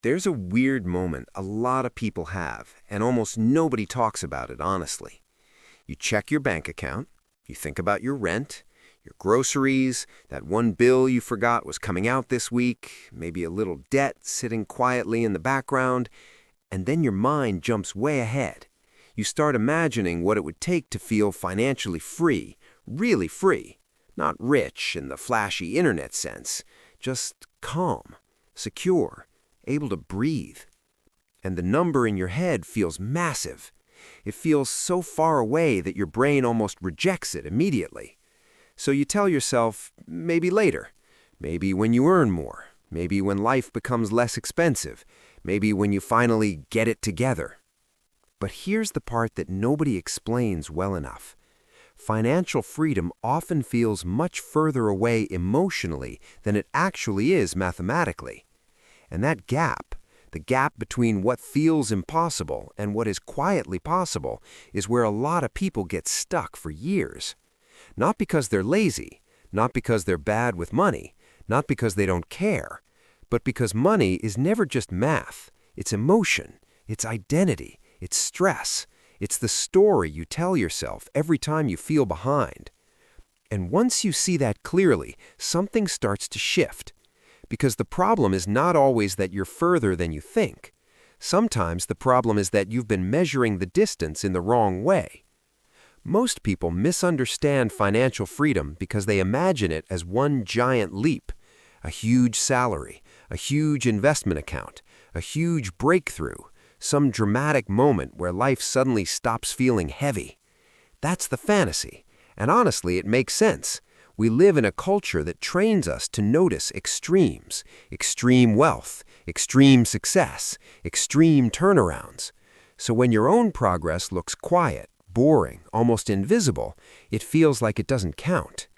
There's a weird moment a lot of people have, and almost nobody talks about it honestly. You check your bank account, you think about your rent, your groceries, that one bill you forgot was coming out this week, maybe a little debt sitting quietly in the background, and then your mind jumps way ahead. You start imagining what it would take to feel financially free, really free. Not rich in the flashy internet sense, just calm, secure, able to breathe. And the number in your head feels massive. It feels so far away that your brain almost rejects it immediately. So you tell yourself, maybe later, maybe when you earn more, maybe when life becomes less expensive, maybe when you finally get it together. But here's the part that nobody explains well enough. Financial freedom often feels much further away emotionally than it actually is mathematically. And that gap, the gap between what feels impossible and what is quietly possible, is where a lot of people get stuck for years. Not because they're lazy, not because they're bad with money, not because they don't care, but because money is never just math. It's emotion, it's identity, it's stress. It's the story you tell yourself every time you feel behind. And once you see that clearly, something starts to shift. Because the problem is not always that you're further than you think. Sometimes the problem is that you've been measuring the distance in the wrong way. Most people misunderstand financial freedom because they imagine it as one giant leap, a huge salary, a huge investment account, a huge breakthrough, some dramatic moment where life suddenly stops feeling heavy. That's the fantasy, and honestly, it makes sense. We live in a culture that trains us to notice extremes, extreme wealth, extreme success, extreme turnarounds. So when your own progress looks quiet, boring, almost invisible, it feels like it doesn't count.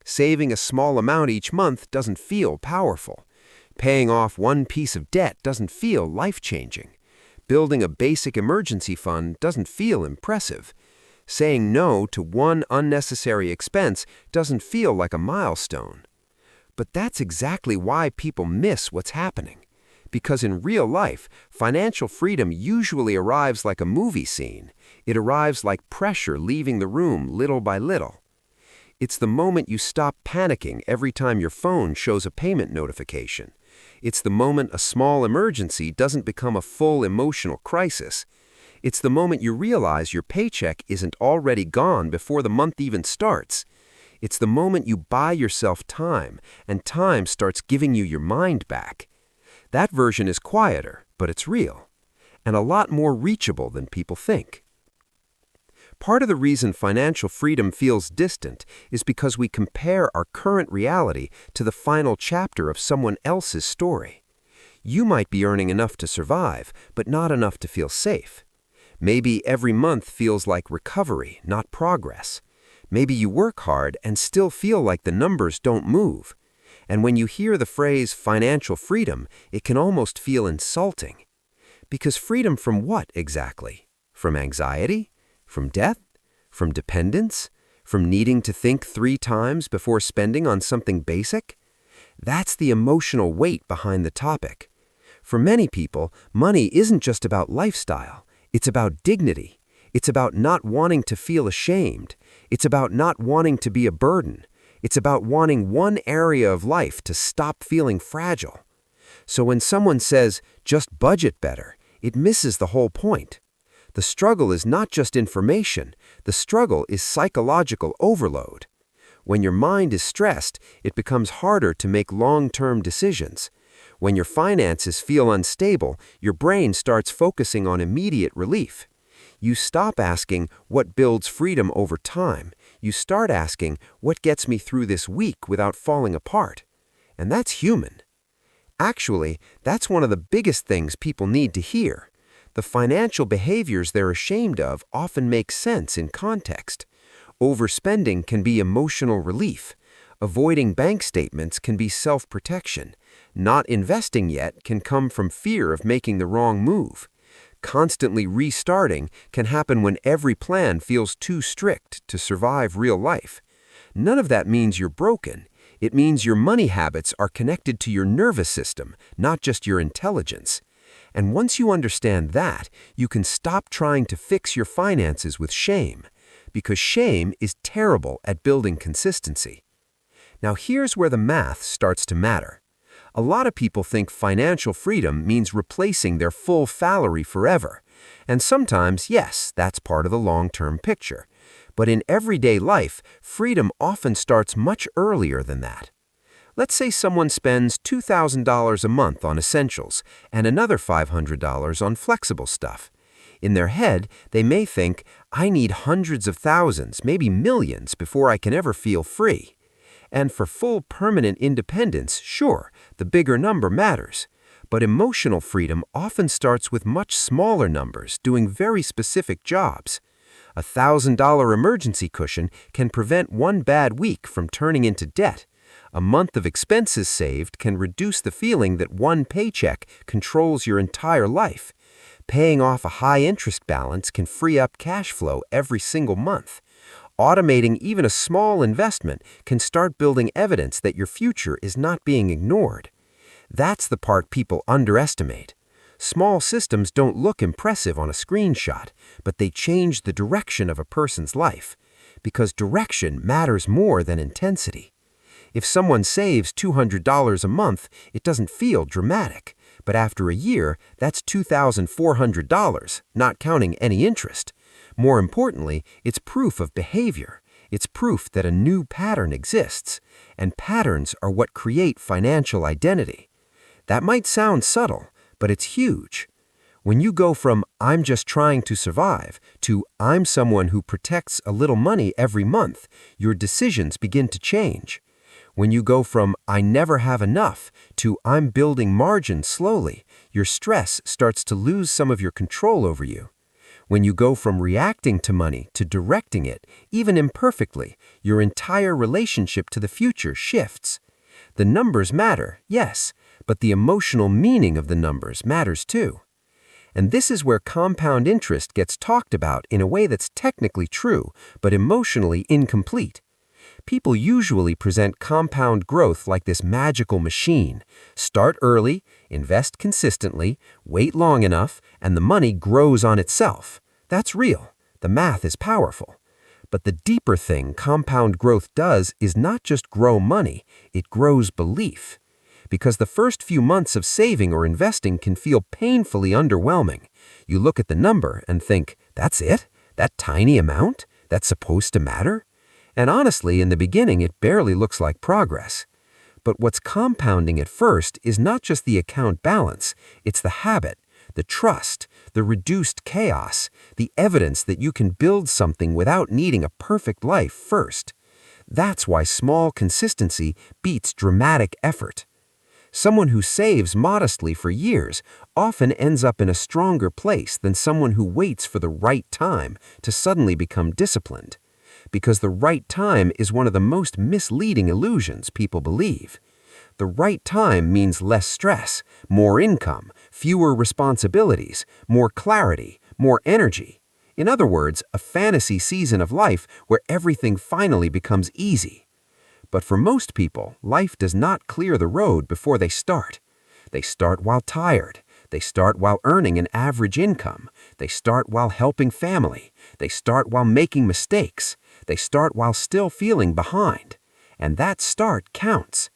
Saving a small amount each month doesn't feel powerful. Paying off one piece of debt doesn't feel life-changing. Building a basic emergency fund doesn't feel impressive. Saying no to one unnecessary expense doesn't feel like a milestone. But that's exactly why people miss what's happening. Because in real life, financial freedom usually arrives like a movie scene. It arrives like pressure leaving the room little by little. It's the moment you stop panicking every time your phone shows a payment notification. It's the moment a small emergency doesn't become a full emotional crisis. It's the moment you realize your paycheck isn't already gone before the month even starts. It's the moment you buy yourself time, and time starts giving you your mind back. That version is quieter, but it's real, and a lot more reachable than people think. Part of the reason financial freedom feels distant is because we compare our current reality to the final chapter of someone else's story. You might be earning enough to survive, but not enough to feel safe. Maybe every month feels like recovery, not progress. Maybe you work hard and still feel like the numbers don't move. And when you hear the phrase financial freedom, it can almost feel insulting. Because freedom from what exactly? From anxiety? From death? From dependence? From needing to think 3 times before spending on something basic? That's the emotional weight behind the topic. For many people, money isn't just about lifestyle. It's about dignity. It's about not wanting to feel ashamed. It's about not wanting to be a burden. It's about wanting one area of life to stop feeling fragile. So when someone says, just budget better, it misses the whole point. The struggle is not just information. The struggle is psychological overload. When your mind is stressed, it becomes harder to make long-term decisions. When your finances feel unstable, your brain starts focusing on immediate relief. You stop asking, what builds freedom over time? You start asking, what gets me through this week without falling apart? And that's human. Actually, that's one of the biggest things people need to hear. The financial behaviors they're ashamed of often make sense in context. Overspending can be emotional relief. Avoiding bank statements can be self-protection. Not investing yet can come from fear of making the wrong move. Constantly restarting can happen when every plan feels too strict to survive real life. None of that means you're broken. It means your money habits are connected to your nervous system, not just your intelligence. And once you understand that, you can stop trying to fix your finances with shame, because shame is terrible at building consistency. Now here's where the math starts to matter. A lot of people think financial freedom means replacing their full salary forever. And sometimes, yes, that's part of the long-term picture. But in everyday life, freedom often starts much earlier than that. Let's say someone spends $2,000 a month on essentials and another $500 on flexible stuff. In their head, they may think, I need hundreds of thousands, maybe millions, before I can ever feel free. And for full permanent independence, sure, the bigger number matters. But emotional freedom often starts with much smaller numbers doing very specific jobs. A $1,000 emergency cushion can prevent one bad week from turning into debt. A month of expenses saved can reduce the feeling that one paycheck controls your entire life. Paying off a high-interest balance can free up cash flow every single month. Automating even a small investment can start building evidence that your future is not being ignored. That's the part people underestimate. Small systems don't look impressive on a screenshot, but they change the direction of a person's life, because direction matters more than intensity. If someone saves $200 a month, it doesn't feel dramatic, but after a year, that's $2,400, not counting any interest. More importantly, it's proof of behavior. It's proof that a new pattern exists, and patterns are what create financial identity. That might sound subtle, but it's huge. When you go from "I'm just trying to survive" to "I'm someone who protects a little money every month," your decisions begin to change. When you go from "I never have enough" to "I'm building margin slowly," your stress starts to lose some of your control over you. When you go from reacting to money to directing it, even imperfectly, your entire relationship to the future shifts. The numbers matter, yes, but the emotional meaning of the numbers matters too. And this is where compound interest gets talked about in a way that's technically true, but emotionally incomplete. People usually present compound growth like this magical machine. Start early, invest consistently, wait long enough, and the money grows on itself. That's real. The math is powerful. But the deeper thing compound growth does is not just grow money, it grows belief. Because the first few months of saving or investing can feel painfully underwhelming. You look at the number and think, that's it? That tiny amount? That's supposed to matter? And honestly, in the beginning, it barely looks like progress. But what's compounding at first is not just the account balance, it's the habit, the trust, the reduced chaos, the evidence that you can build something without needing a perfect life first. That's why small consistency beats dramatic effort. Someone who saves modestly for years often ends up in a stronger place than someone who waits for the right time to suddenly become disciplined. Because the right time is one of the most misleading illusions people believe. The right time means less stress, more income, fewer responsibilities, more clarity, more energy. In other words, a fantasy season of life where everything finally becomes easy. But for most people, life does not clear the road before they start. They start while tired. They start while earning an average income. They start while helping family. They start while making mistakes. They start while still feeling behind. And that start counts.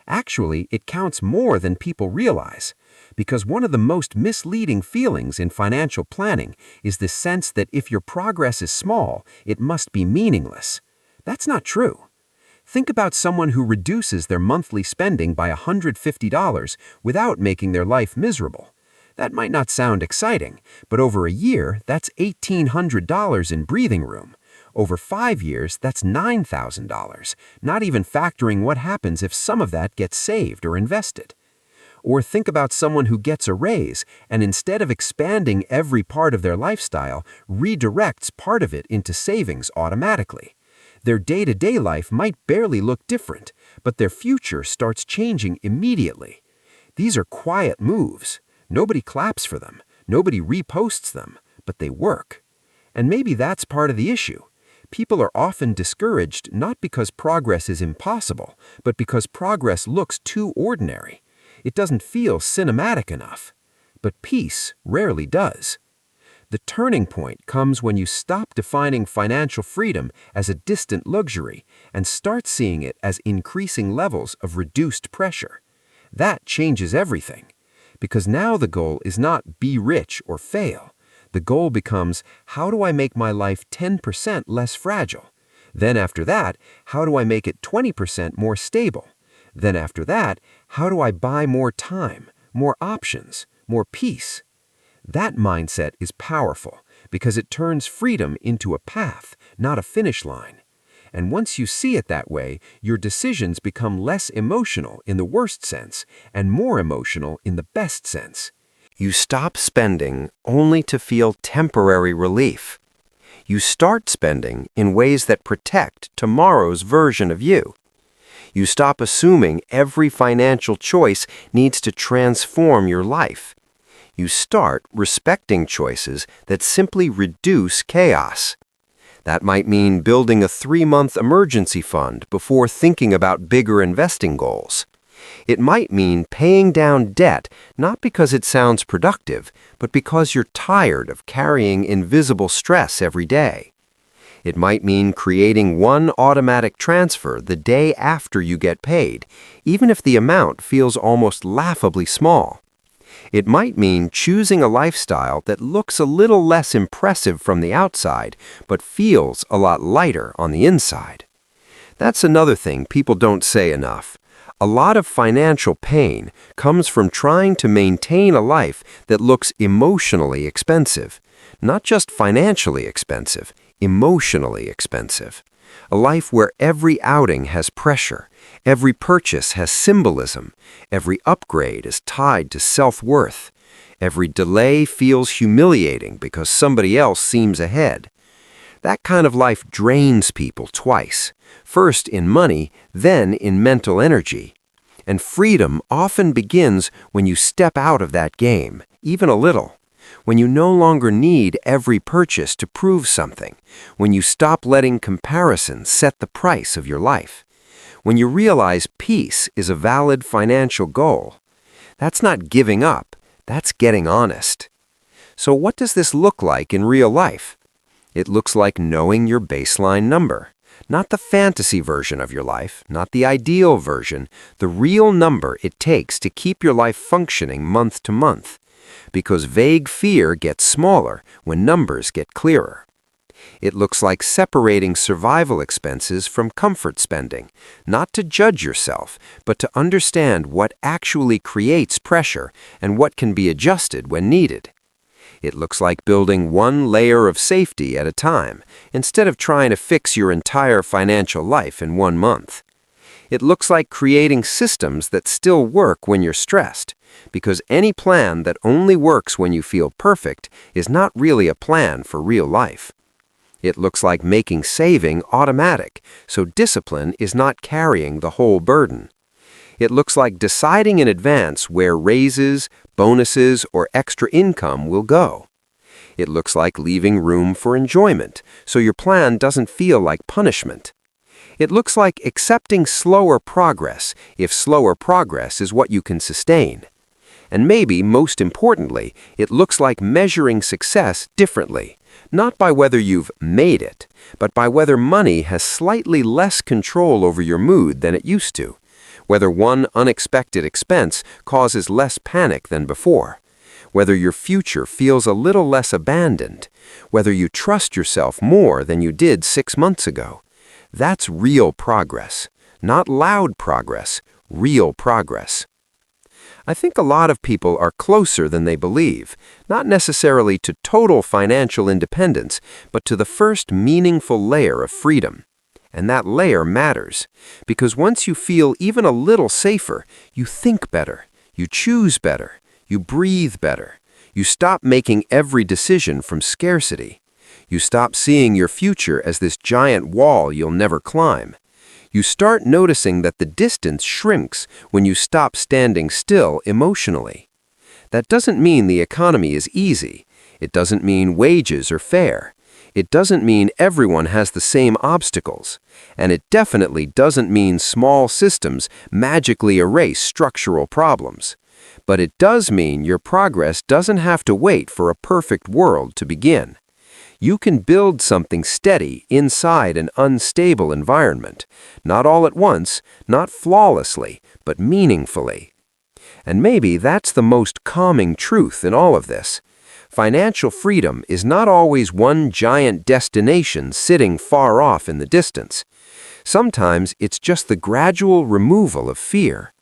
Actually, it counts more than people realize. Because one of the most misleading feelings in financial planning is the sense that if your progress is small, it must be meaningless. That's not true. Think about someone who reduces their monthly spending by $150 without making their life miserable. That might not sound exciting, but over a year, that's $1,800 in breathing room. Over 5 years, that's $9,000, not even factoring what happens if some of that gets saved or invested. Or think about someone who gets a raise and instead of expanding every part of their lifestyle, redirects part of it into savings automatically. Their day-to-day life might barely look different, but their future starts changing immediately. These are quiet moves. Nobody claps for them. Nobody reposts them, but they work. And maybe that's part of the issue. People are often discouraged not because progress is impossible, but because progress looks too ordinary. It doesn't feel cinematic enough. but peace rarely does. The turning point comes when you stop defining financial freedom as a distant luxury and start seeing it as increasing levels of reduced pressure. That changes everything, because now the goal is not be rich or fail. The goal becomes, how do I make my life 10% less fragile? Then after that, how do I make it 20% more stable? Then after that, how do I buy more time, more options, more peace? That mindset is powerful because it turns freedom into a path, not a finish line. And once you see it that way, your decisions become less emotional in the worst sense and more emotional in the best sense. You stop spending only to feel temporary relief. You start spending in ways that protect tomorrow's version of you. You stop assuming every financial choice needs to transform your life. You start respecting choices that simply reduce chaos. That might mean building a 3-month emergency fund before thinking about bigger investing goals. It might mean paying down debt not because it sounds productive, but because you're tired of carrying invisible stress every day. It might mean creating one automatic transfer the day after you get paid, even if the amount feels almost laughably small. It might mean choosing a lifestyle that looks a little less impressive from the outside, but feels a lot lighter on the inside. That's another thing people don't say enough. A lot of financial pain comes from trying to maintain a life that looks emotionally expensive. Not just financially expensive, emotionally expensive. A life where every outing has pressure, every purchase has symbolism, every upgrade is tied to self-worth, every delay feels humiliating because somebody else seems ahead. That kind of life drains people twice, first in money, then in mental energy. And freedom often begins when you step out of that game, even a little. When you no longer need every purchase to prove something, when you stop letting comparison set the price of your life, when you realize peace is a valid financial goal. That's not giving up, that's getting honest. So what does this look like in real life? It looks like knowing your baseline number. Not the fantasy version of your life, not the ideal version, the real number it takes to keep your life functioning month to month. Because vague fear gets smaller when numbers get clearer. It looks like separating survival expenses from comfort spending, not to judge yourself, but to understand what actually creates pressure and what can be adjusted when needed. It looks like building one layer of safety at a time, instead of trying to fix your entire financial life in 1 month. It looks like creating systems that still work when you're stressed, because any plan that only works when you feel perfect is not really a plan for real life. It looks like making saving automatic, so discipline is not carrying the whole burden. It looks like deciding in advance where raises, bonuses, or extra income will go. It looks like leaving room for enjoyment, so your plan doesn't feel like punishment. It looks like accepting slower progress if slower progress is what you can sustain. And maybe, most importantly, it looks like measuring success differently, not by whether you've made it, but by whether money has slightly less control over your mood than it used to, whether one unexpected expense causes less panic than before, whether your future feels a little less abandoned, whether you trust yourself more than you did 6 months ago. That's real progress, not loud progress, real progress. I think a lot of people are closer than they believe, not necessarily to total financial independence, but to the first meaningful layer of freedom. And that layer matters, because once you feel even a little safer, you think better, you choose better, you breathe better, you stop making every decision from scarcity. You stop seeing your future as this giant wall you'll never climb. You start noticing that the distance shrinks when you stop standing still emotionally. That doesn't mean the economy is easy. It doesn't mean wages are fair. It doesn't mean everyone has the same obstacles. And it definitely doesn't mean small systems magically erase structural problems. But it does mean your progress doesn't have to wait for a perfect world to begin. You can build something steady inside an unstable environment, not all at once, not flawlessly, but meaningfully. And maybe that's the most calming truth in all of this. Financial freedom is not always one giant destination sitting far off in the distance. Sometimes it's just the gradual removal of fear,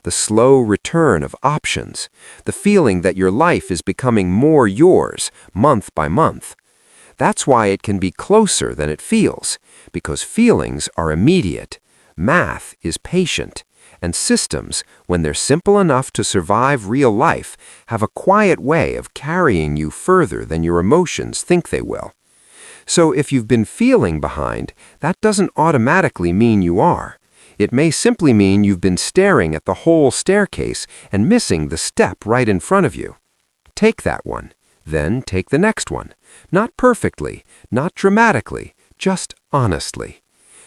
the slow return of options, the feeling that your life is becoming more yours month by month. That's why it can be closer than it feels, because feelings are immediate, math is patient, and systems, when they're simple enough to survive real life, have a quiet way of carrying you further than your emotions think they will. So if you've been feeling behind, that doesn't automatically mean you are. It may simply mean you've been staring at the whole staircase and missing the step right in front of you. Take that one, then take the next one. Not perfectly, not dramatically, just honestly.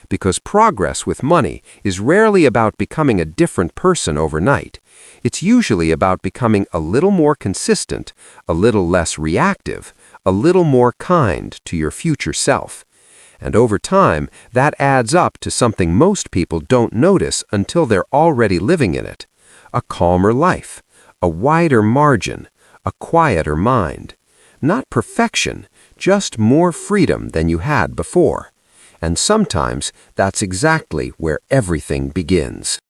Because progress with money is rarely about becoming a different person overnight. It's usually about becoming a little more consistent, a little less reactive, a little more kind to your future self. And over time, that adds up to something most people don't notice until they're already living in it. A calmer life, a wider margin, a quieter mind. Not perfection, just more freedom than you had before. And sometimes that's exactly where everything begins.